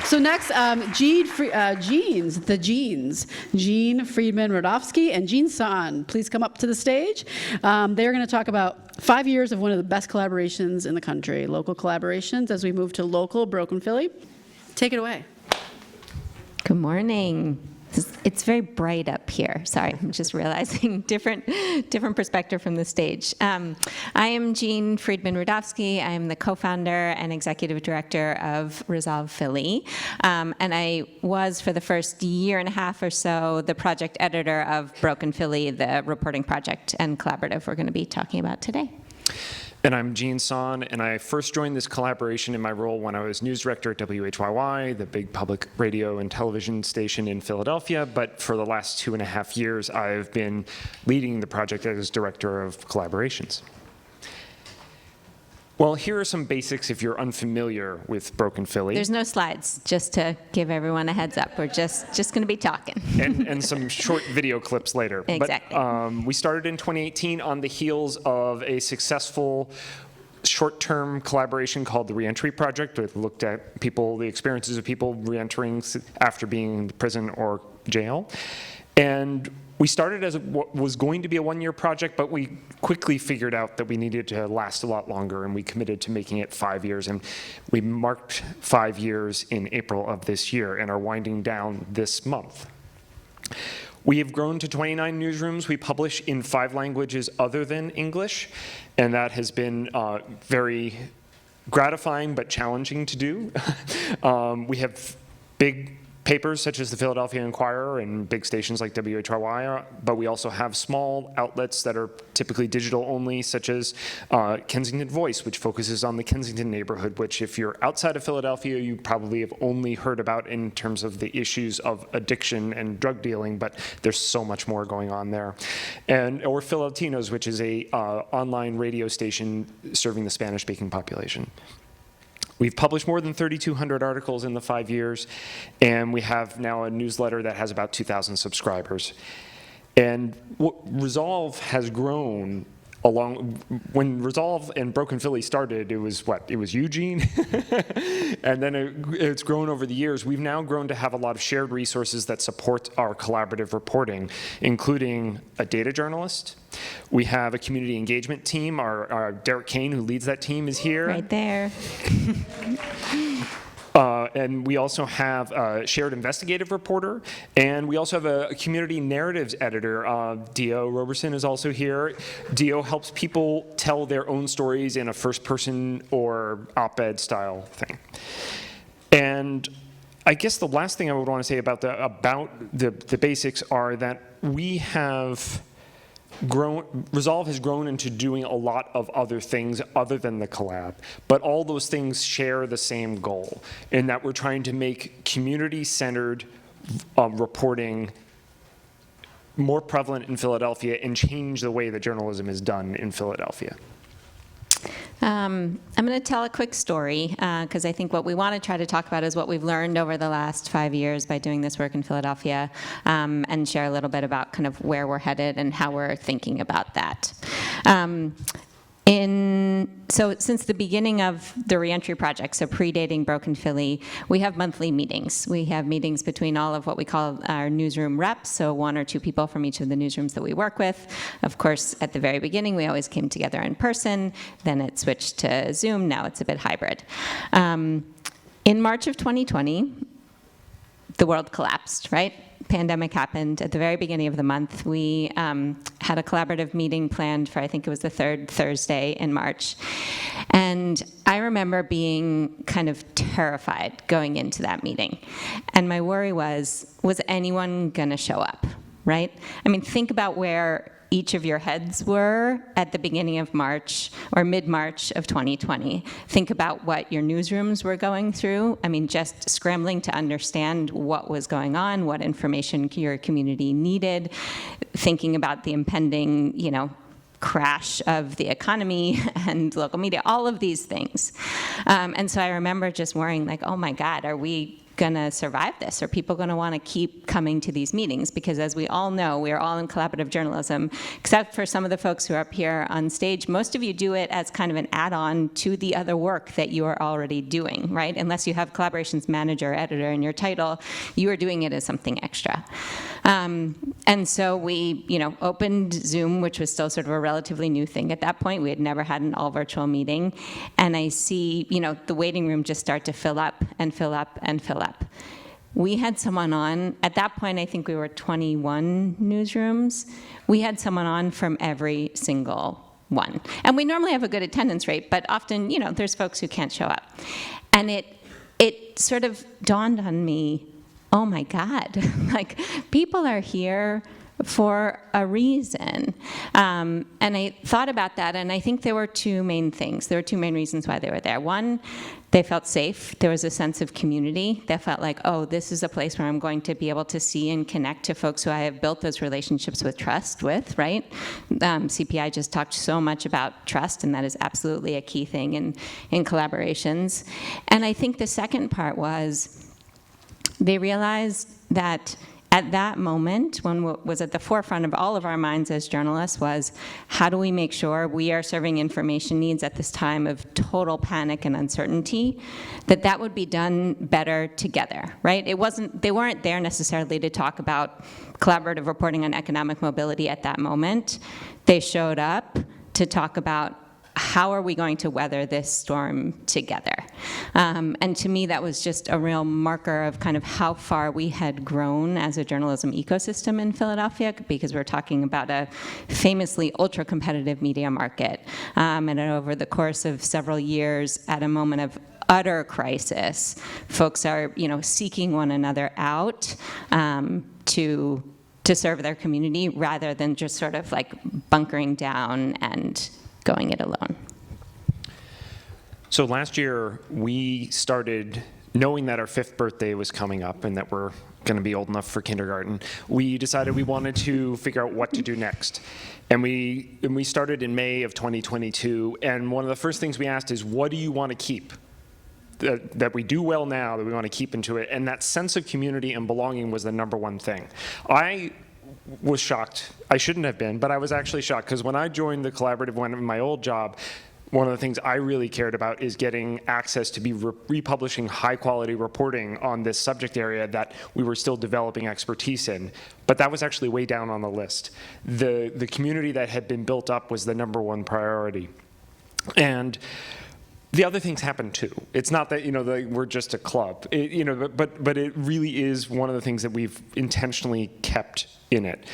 So next, Gene Friedman-Rudovsky and Sonn, please come up to the stage. They're going to talk about 5 years of one of the best collaborations in the country, local collaborations, as we move to local Broken Philly. Take it away. Good morning. It's very bright up here. Sorry, I'm just realizing different perspective from the stage. I am Jean Friedman-Rudovsky. I am the co-founder and executive director of Resolve Philly. And I was, for the first year and a half or so, the project editor of Broken Philly, the reporting project and collaborative we're going to be talking about today. And I'm Sonn, and I first joined this collaboration in my role when I was news director at WHYY, the big public radio and television station in Philadelphia. But for the last 2.5 years, I've been leading the project as director of collaborations. Well, here are some basics if you're unfamiliar with Broken Philly. There's no slides, just to give everyone a heads up. We're just going to be talking. and some short video clips later. Exactly. But we started in 2018 on the heels of a successful short-term collaboration called the Reentry Project. It looked at the experiences of people reentering after being in prison or jail. And we started as what was going to be a one-year project, but we quickly figured out that we needed to last a lot longer, and we committed to making it 5 years. And we marked 5 years in April of this year and are winding down this month. We have grown to 29 newsrooms. We publish in 5 languages other than English, and that has been very gratifying but challenging to do. We have big papers such as the Philadelphia Inquirer and big stations like WHYY, but we also have small outlets that are typically digital only, such as Kensington Voice, which focuses on the Kensington neighborhood, which if you're outside of Philadelphia, you probably have only heard about in terms of the issues of addiction and drug dealing, but there's so much more going on there. Or Philatinos, which is a online radio station serving the Spanish-speaking population. We've published more than 3,200 articles in the 5 years, and we have now a newsletter that has about 2,000 subscribers. And Resolve has grown when Resolve and Broken Philly started, it was Eugene? And then it's grown over the years. We've now grown to have a lot of shared resources that support our collaborative reporting, including a data journalist. We have a community engagement team. Our Derek Kane, who leads that team, is here. Right there. And we also have a shared investigative reporter, and we also have a community narratives editor. Dio Roberson is also here. Dio helps people tell their own stories in a first-person or op-ed style thing. And I guess the last thing I would want to say about the basics are that we have Resolve has grown into doing a lot of other things other than the collab, but all those things share the same goal, in that we're trying to make community-centered reporting more prevalent in Philadelphia and change the way that journalism is done in Philadelphia. I'm going to tell a quick story, because I think what we want to try to talk about is what we've learned over the last 5 years by doing this work in Philadelphia, and share a little bit about kind of where we're headed and how we're thinking about that. So since the beginning of the Reentry Project, so predating Broken Philly, we have monthly meetings. We have meetings between all of what we call our newsroom reps, so 1 or 2 people from each of the newsrooms that we work with. Of course, at the very beginning, we always came together in person. Then it switched to Zoom. Now it's a bit hybrid. In March of 2020, the world collapsed, right? Pandemic happened at the very beginning of the month. We had a collaborative meeting planned for, I think it was the 3rd Thursday in March. And I remember being kind of terrified going into that meeting. And my worry was anyone going to show up, right? I mean, think about where each of your heads were at the beginning of March or mid-March of 2020. Think about what your newsrooms were going through. I mean, just scrambling to understand what was going on, what information your community needed, thinking about the impending, crash of the economy and local media, all of these things. And so I remember just worrying, like, oh my God, are we going to survive this? Are people going to want to keep coming to these meetings? Because as we all know, we are all in collaborative journalism, except for some of the folks who are up here on stage. Most of you do it as kind of an add-on to the other work that you are already doing, right? Unless you have collaborations manager, editor in your title, you are doing it as something extra. And so we, opened Zoom, which was still sort of a relatively new thing at that point. We had never had an all-virtual meeting. And I see, the waiting room just start to fill up and fill up and fill up. We had someone on, at that point, I think we were 21 newsrooms. We had someone on from every single one. And we normally have a good attendance rate, but often, there's folks who can't show up. And it sort of dawned on me, oh my God, like people are here for a reason. And I thought about that, and I think there were two main things. There were two main reasons why they were there. One, they felt safe. There was a sense of community. They felt like, oh, this is a place where I'm going to be able to see and connect to folks who I have built those relationships with trust with, right? CPI just talked so much about trust, and that is absolutely a key thing in collaborations. And I think the second part was they realized that at that moment, when what was at the forefront of all of our minds as journalists was, how do we make sure we are serving information needs at this time of total panic and uncertainty, that would be done better together, right? They weren't there necessarily to talk about collaborative reporting on economic mobility at that moment. They showed up to talk about how are we going to weather this storm together? And to me, that was just a real marker of kind of how far we had grown as a journalism ecosystem in Philadelphia, because we're talking about a famously ultra-competitive media market. And over the course of several years, at a moment of utter crisis, folks are, seeking one another out to serve their community rather than just sort of like bunkering down and going it alone. So last year, we started knowing that our 5th birthday was coming up and that we're going to be old enough for kindergarten. We decided we wanted to figure out what to do next. And we started in May of 2022. And one of the first things we asked is, what do you want to keep? That we do well now, that we want to keep into it. And that sense of community and belonging was the number one thing. I was shocked. I shouldn't have been, but I was actually shocked, because when I joined the collaborative in my old job, one of the things I really cared about is getting access to be republishing high-quality reporting on this subject area that we were still developing expertise in. But that was actually way down on the list. The community that had been built up was the number one priority. And the other things happen too. It's not that we're just a club, but it really is one of the things that we've intentionally kept in it.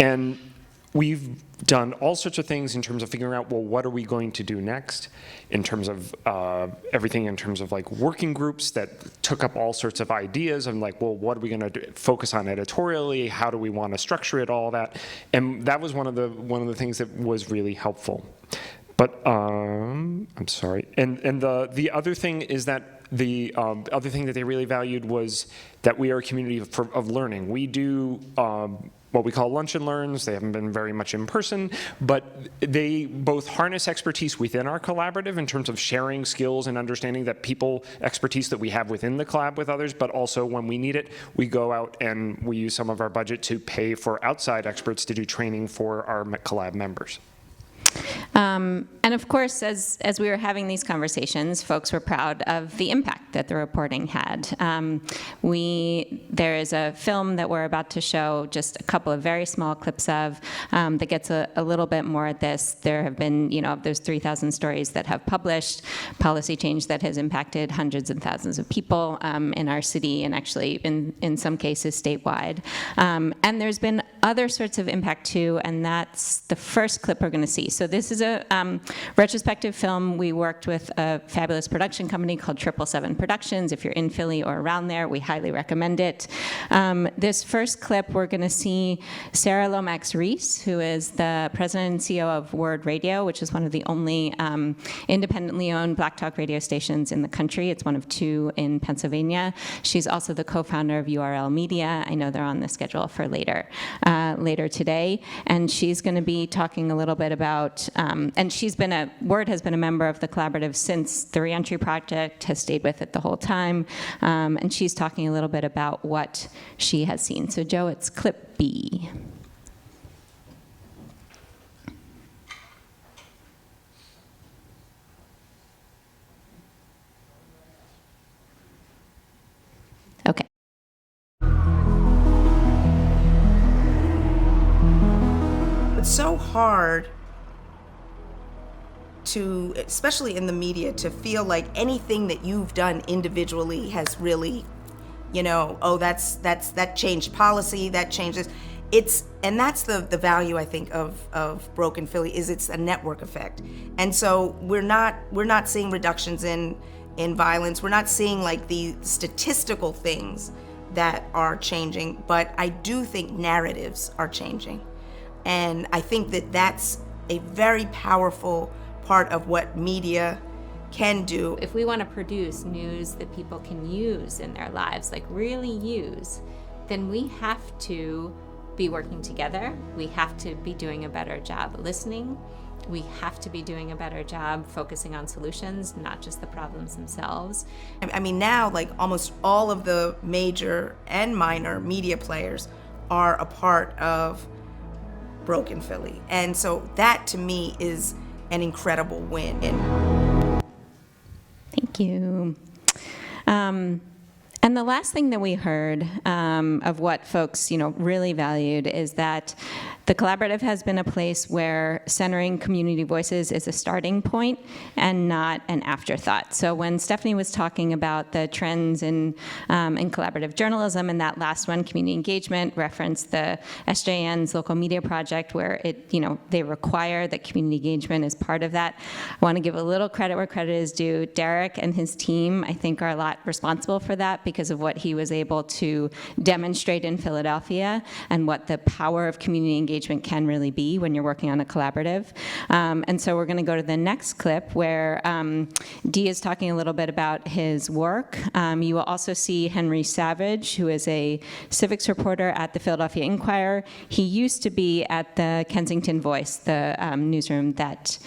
And we've done all sorts of things in terms of figuring out, well, what are we going to do next, in terms of everything in terms of like working groups that took up all sorts of ideas and like, well, what are we going to focus on editorially? How do we want to structure it? All that, and that was one of the things that was really helpful. But I'm sorry. And the other thing is that the other thing that they really valued was that we are a community of learning. We do what we call lunch and learns. They haven't been very much in person, but they both harness expertise within our collaborative in terms of sharing skills and understanding that expertise that we have within the collab with others, but also when we need it, we go out and we use some of our budget to pay for outside experts to do training for our collab members. And of course, as we were having these conversations, folks were proud of the impact that the reporting had. There is a film that we're about to show just a couple of very small clips of that gets a little bit more at this. There have been, there's 3,000 stories that have published policy change that has impacted hundreds and thousands of people in our city, and actually in some cases statewide. And there's been other sorts of impact too, and that's the first clip we're going to see. So this is a retrospective film. We worked with a fabulous production company called 777 Productions. If you're in Philly or around there, we highly recommend it. This first clip, we're going to see Sarah Lomax-Reese, who is the president and CEO of Word Radio, which is one of the only independently owned Black Talk radio stations in the country. It's one of 2 in Pennsylvania. She's also the co-founder of URL Media. I know they're on the schedule for later today. And she's going to be talking a little bit about, and Word has been a member of the collaborative since the Reentry Project has stayed with it it the whole time. And she's talking a little bit about what she has seen. So Joe, it's clip B. Okay. It's so hard to, especially in the media, to feel like anything that you've done individually has really, oh, that changed policy, that changes. And that's the value, I think, of Broken Philly, is it's a network effect. And so we're not seeing reductions in violence. We're not seeing like the statistical things that are changing, but I do think narratives are changing. And I think that that's a very powerful part of what media can do. If we want to produce news that people can use in their lives, like really use, then we have to be working together. We have to be doing a better job listening. We have to be doing a better job focusing on solutions, not just the problems themselves. I mean, now, like, almost all of the major and minor media players are a part of Broken Philly. And so that, to me, is an incredible win. Thank you. And the last thing that we heard of what folks, really valued is that the collaborative has been a place where centering community voices is a starting point and not an afterthought. So when Stephanie was talking about the trends in collaborative journalism, and that last one, community engagement, referenced the SJN's local media project, where they require that community engagement is part of that. I want to give a little credit where credit is due. Derek and his team, I think, are a lot responsible for that because of what he was able to demonstrate in Philadelphia and what the power of community engagement can really be when you're working on a collaborative. And so we're going to go to the next clip where Dee is talking a little bit about his work. You will also see Henry Savage, who is a civics reporter at the Philadelphia Inquirer. He used to be at the Kensington Voice, the newsroom that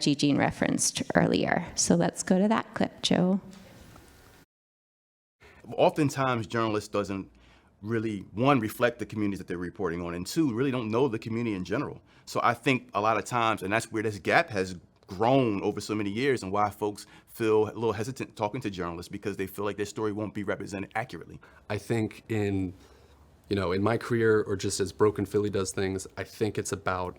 Jean referenced earlier. So let's go to that clip, Joe. Oftentimes, journalists doesn't really, one, reflect the communities that they're reporting on, and two, really don't know the community in general. So I think a lot of times, and that's where this gap has grown over so many years, and why folks feel a little hesitant talking to journalists, because they feel like their story won't be represented accurately. I think in my career, or just as Broken Philly does things, I think it's about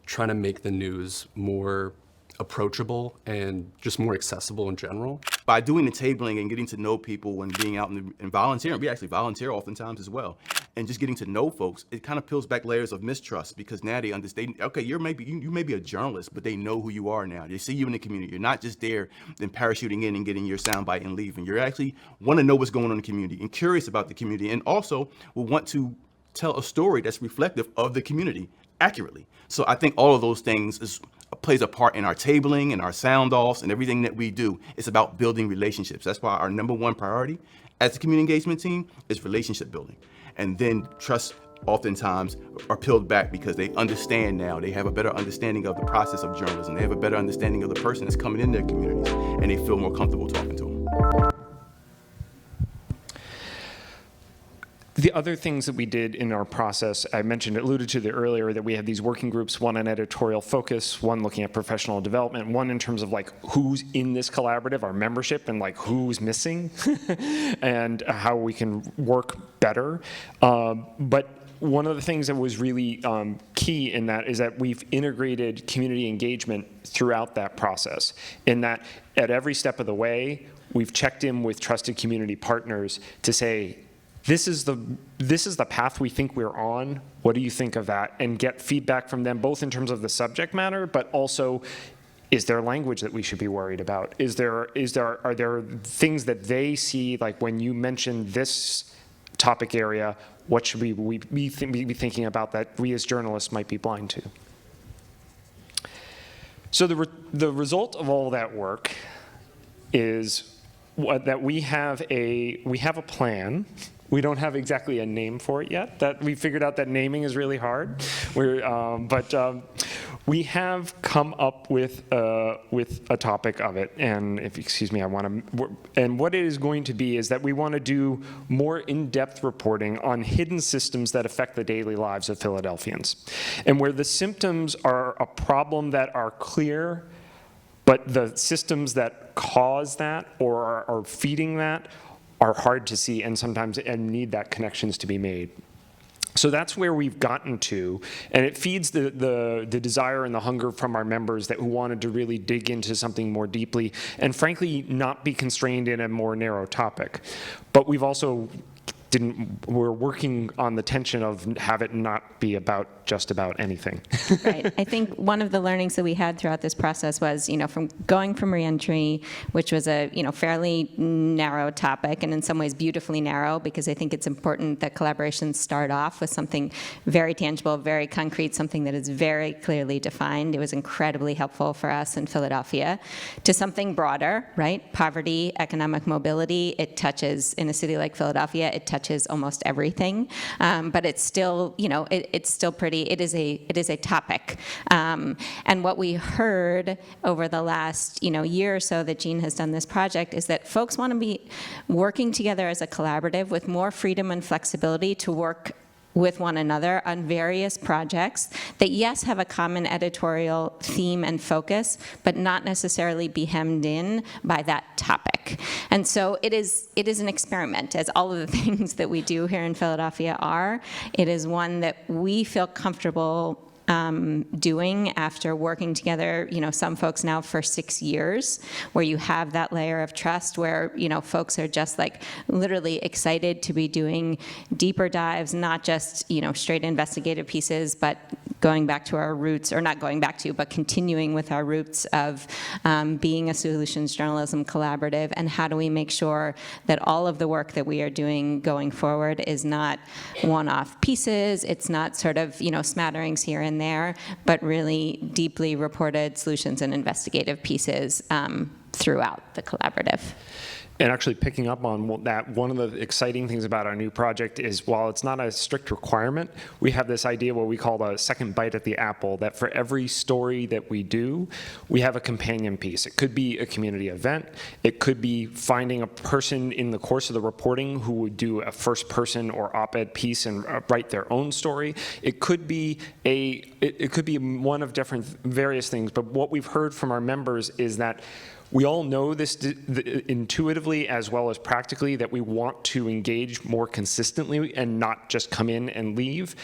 trying to make the news more approachable and just more accessible in general. By doing the tabling and getting to know people and being out and volunteering, we actually volunteer oftentimes as well, and just getting to know folks, it kind of peels back layers of mistrust, because now they understand, okay, you may be a journalist, but they know who you are now. They see you in the community. You're not just there then parachuting in and getting your soundbite and leaving. You're actually want to know what's going on in the community and curious about the community, and also will want to tell a story that's reflective of the community accurately. So I think all of those things plays a part in our tabling and our sound offs and everything that we do. It's about building relationships. That's why our number one priority as a community engagement team is relationship building. And then trust oftentimes are peeled back because they understand now. They have a better understanding of the process of journalism. They have a better understanding of the person that's coming in their communities, and they feel more comfortable talking to them. The other things that we did in our process, I alluded to it earlier, that we had these working groups, one on editorial focus, one looking at professional development, one in terms of like who's in this collaborative, our membership, and like who's missing, and how we can work better. But one of the things that was really key in that is that we've integrated community engagement throughout that process, in that at every step of the way, we've checked in with trusted community partners to say, this is the path we think we're on. What do you think of that? And get feedback from them, both in terms of the subject matter, but also, is there language that we should be worried about? Are there things that they see, like when you mention this topic area, what should we be thinking about that we as journalists might be blind to? So the result of all that work is that we have a plan. We don't have exactly a name for it yet. That we figured out that naming is really hard. But We have come up with a topic of it, and if you excuse me, and what it is going to be is that we want to do more in-depth reporting on hidden systems that affect the daily lives of Philadelphians, and where the symptoms are a problem that are clear, but the systems that cause that or are feeding that are hard to see and sometimes need that connections to be made. So that's where we've gotten to, and it feeds the desire and the hunger from our members who wanted to really dig into something more deeply and frankly not be constrained in a more narrow topic. But we've also we're working on the tension of have it not be about just about anything. Right. I think one of the learnings that we had throughout this process was, from going from reentry, which was a, fairly narrow topic, and in some ways beautifully narrow, because I think it's important that collaborations start off with something very tangible, very concrete, something that is very clearly defined. It was incredibly helpful for us in Philadelphia, to something broader, right? Poverty, economic mobility. It touches, in a city like Philadelphia, it touches almost everything, but it's still, it's still pretty. It is a topic, and what we heard over the last, year or so that Jean has done this project is that folks want to be working together as a collaborative with more freedom and flexibility to work with one another on various projects that, yes, have a common editorial theme and focus, but not necessarily be hemmed in by that topic. And so it is an experiment, as all of the things that we do here in Philadelphia are. It is one that we feel comfortable doing after working together, some folks now for 6 years, where you have that layer of trust where, folks are just like literally excited to be doing deeper dives, not just, straight investigative pieces, but going back to our roots, or not going back to, but continuing with our roots of being a solutions journalism collaborative, and how do we make sure that all of the work that we are doing going forward is not one-off pieces, it's not sort of, smatterings here and there, but really deeply reported solutions and investigative pieces throughout the collaborative. And actually picking up on that, one of the exciting things about our new project is while it's not a strict requirement, we have this idea what we call the second bite at the apple, that for every story that we do, we have a companion piece. It could be a community event. It could be finding a person in the course of the reporting who would do a first person or op-ed piece and write their own story. It could be one of different various things, but what we've heard from our members is that we all know this intuitively as well as practically, that we want to engage more consistently and not just come in and leave,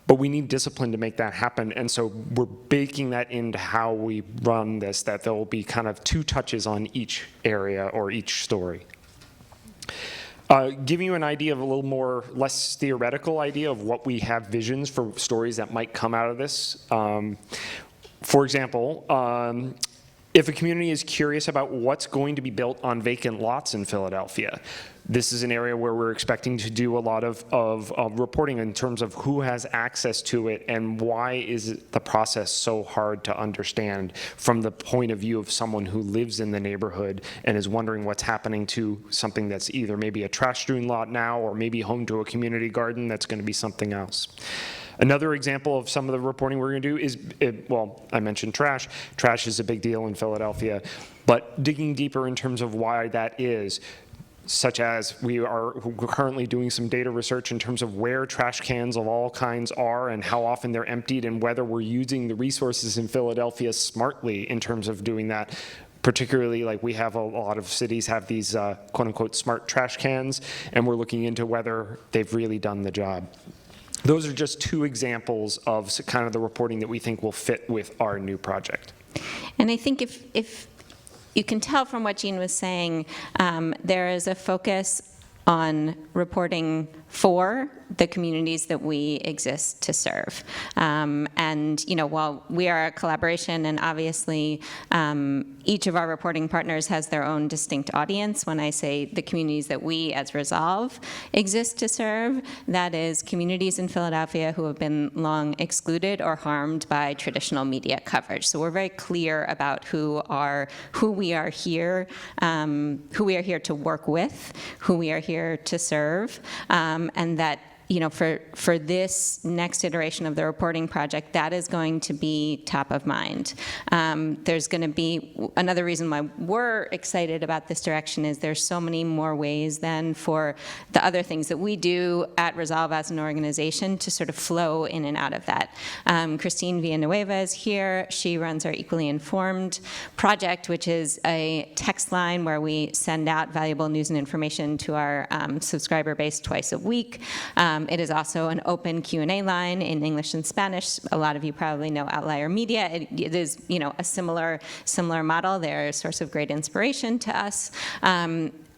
but we need discipline to make that happen. And so we're baking that into how we run this, that there will be kind of 2 touches on each area or each story. Giving you an idea of a little more, less theoretical idea of what we have visions for stories that might come out of this. For example, if a community is curious about what's going to be built on vacant lots in Philadelphia, this is an area where we're expecting to do a lot of reporting in terms of who has access to it and why is the process so hard to understand from the point of view of someone who lives in the neighborhood and is wondering what's happening to something that's either maybe a trash-strewn lot now or maybe home to a community garden that's going to be something else. Another example of some of the reporting we're going to do is, well, I mentioned trash. Trash is a big deal in Philadelphia, but digging deeper in terms of why that is, such as we're currently doing some data research in terms of where trash cans of all kinds are and how often they're emptied and whether we're using the resources in Philadelphia smartly in terms of doing that. Particularly, like we have a lot of cities have these quote unquote smart trash cans, and we're looking into whether they've really done the job. Those are just 2 examples of kind of the reporting that we think will fit with our new project. And I think if you can tell from what Jean was saying, there is a focus on reporting for the communities that we exist to serve. And while we are a collaboration, and obviously each of our reporting partners has their own distinct audience, when I say the communities that we as Resolve exist to serve, that is communities in Philadelphia who have been long excluded or harmed by traditional media coverage. So we're very clear about who we are here to work with, who we are here to serve, and that for this next iteration of the reporting project, that is going to be top of mind. There's going to be another reason why we're excited about this direction is there's so many more ways then for the other things that we do at Resolve as an organization to sort of flow in and out of that. Christine Villanueva is here. She runs our Equally Informed project, which is a text line where we send out valuable news and information to our subscriber base twice a week. It is also an open Q&A line in English and Spanish. A lot of you probably know Outlier Media. It is, a similar model. They're a source of great inspiration to us.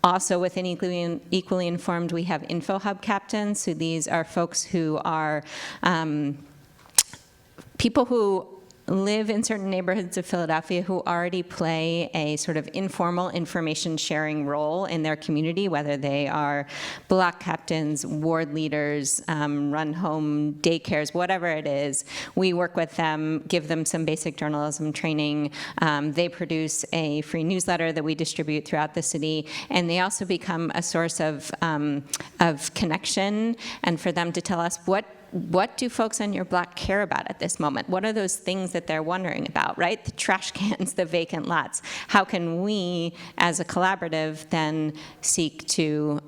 Also within Equally Informed, we have Info Hub captains. So these are folks who are people who live in certain neighborhoods of Philadelphia who already play a sort of informal information sharing role in their community, whether they are block captains, ward leaders, run home daycares, whatever it is. We work with them, give them some basic journalism training. They produce a free newsletter that we distribute throughout the city, and they also become a source of connection, and for them to tell us what do folks on your block care about at this moment? What are those things that they're wondering about, right? The trash cans, the vacant lots. How can we, as a collaborative, then seek to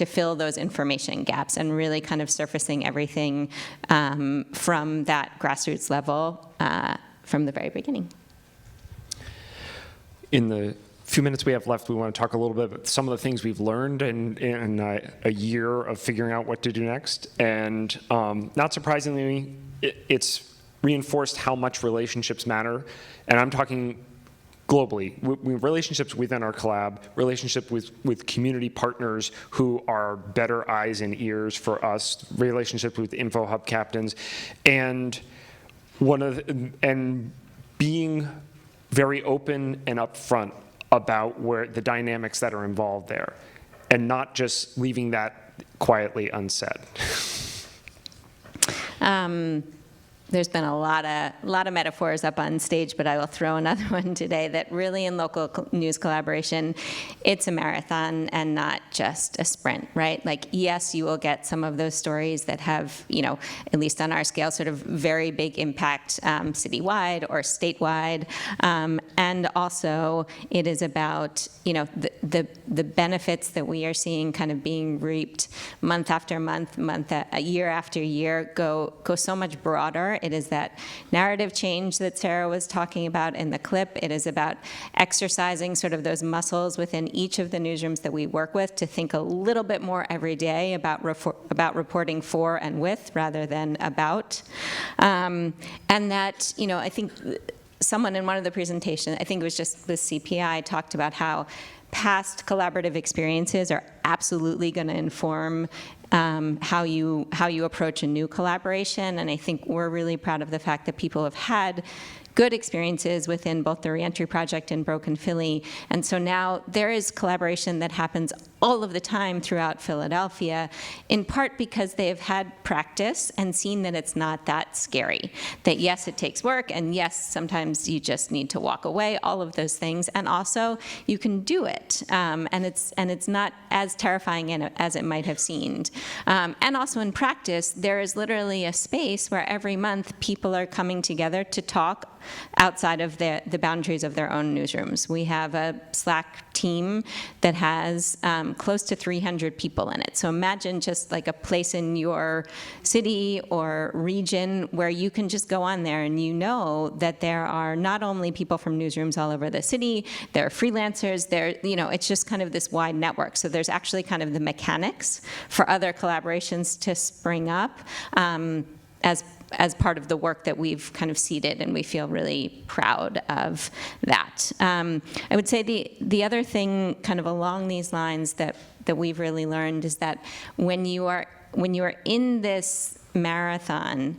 fill those information gaps and really kind of surfacing everything from that grassroots level from the very beginning. In the few minutes we have left, we want to talk a little bit about some of the things we've learned in a year of figuring out what to do next. And not surprisingly, it's reinforced how much relationships matter. And I'm talking globally, relationships within our collab, relationship with community partners who are better eyes and ears for us, relationships with Info Hub captains, and being very open and upfront about where the dynamics that are involved there, and not just leaving that quietly unsaid. There's been a lot of metaphors up on stage, but I will throw another one today that really in local news collaboration, it's a marathon and not just a sprint, right? Like, yes, you will get some of those stories that have, at least on our scale, sort of very big impact citywide or statewide. And also it is about, the benefits that we are seeing kind of being reaped month after month, year after year go so much broader. It is that narrative change that Sarah was talking about in the clip. It is about exercising sort of those muscles within each of the newsrooms that we work with to think a little bit more every day about reporting for and with rather than about. And that, I think someone in one of the presentations, I think it was just the CPI, talked about how past collaborative experiences are absolutely going to inform how you approach a new collaboration. And I think we're really proud of the fact that people have had good experiences within both the Reentry Project and Broken Philly. And so now there is collaboration that happens all of the time throughout Philadelphia, in part because they have had practice and seen that it's not that scary. That yes, it takes work, and yes, sometimes you just need to walk away, all of those things. And also, you can do it. And it's not as terrifying as it might have seemed. And also in practice, there is literally a space where every month people are coming together to talk outside of the boundaries of their own newsrooms. We have a Slack team that has close to 300 people in it. So imagine just like a place in your city or region where you can just go on there and that there are not only people from newsrooms all over the city, there are freelancers, it's just kind of this wide network. So there's actually kind of the mechanics for other collaborations to spring up as part of the work that we've kind of seeded, and we feel really proud of that. I would say the other thing kind of along these lines that we've really learned is that when you are in this marathon,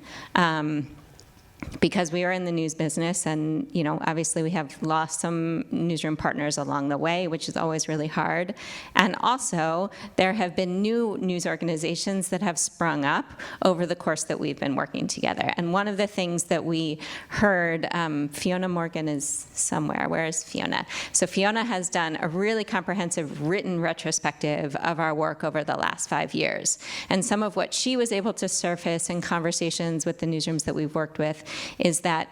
because we are in the news business, and obviously we have lost some newsroom partners along the way, which is always really hard. And also, there have been new news organizations that have sprung up over the course that we've been working together. And one of the things that we heard, Fiona Morgan is somewhere. Where is Fiona? So Fiona has done a really comprehensive written retrospective of our work over the last 5 years. And some of what she was able to surface in conversations with the newsrooms that we've worked with is that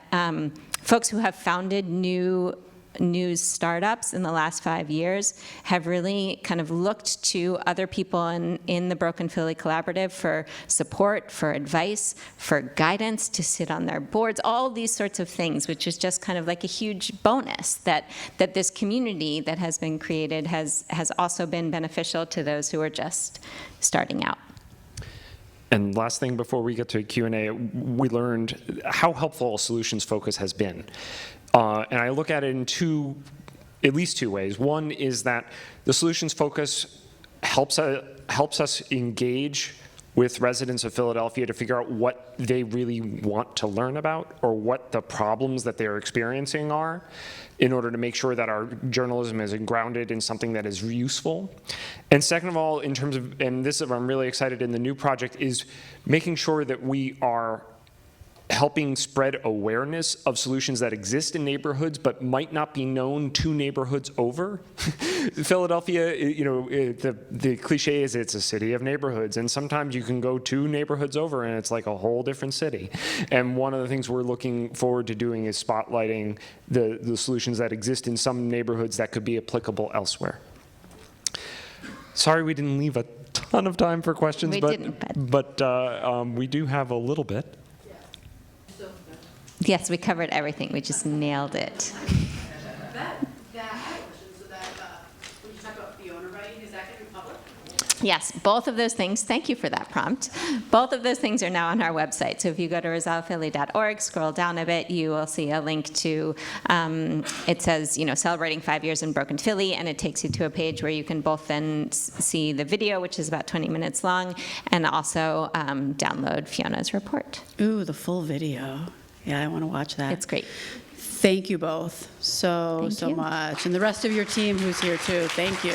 folks who have founded new news startups in the last 5 years have really kind of looked to other people in the Broken Philly Collaborative for support, for advice, for guidance, to sit on their boards, all these sorts of things, which is just kind of like a huge bonus that this community that has been created has also been beneficial to those who are just starting out. And last thing before we get to Q&A, we learned how helpful a solutions focus has been. And I look at it in at least two ways. One is that the solutions focus helps us engage with residents of Philadelphia to figure out what they really want to learn about or what the problems that they're experiencing are, in order to make sure that our journalism is grounded in something that is useful. And second of all, in terms of, and this is I'm really excited in the new project, is making sure that we are helping spread awareness of solutions that exist in neighborhoods but might not be known to neighborhoods over. Philadelphia, the cliche is it's a city of neighborhoods, and sometimes you can go 2 neighborhoods over and it's like a whole different city. And one of the things we're looking forward to doing is spotlighting the solutions that exist in some neighborhoods that could be applicable elsewhere. Sorry we didn't leave a ton of time for questions, but we do have a little bit. Yes, we covered everything. We just nailed it. I have a question. So that, when you talk about Fiona writing, is that going to be public? Yes, both of those things. Thank you for that prompt. Both of those things are now on our website. So if you go to resolvephilly.org, scroll down a bit, you will see a link to, it says, celebrating 5 years in Broken Philly, and it takes you to a page where you can both then see the video, which is about 20 minutes long, and also download Fiona's report. Ooh, the full video. Yeah, I want to watch that. It's great. Thank you both so Thank you. much. And the rest of your team who's here too, thank you.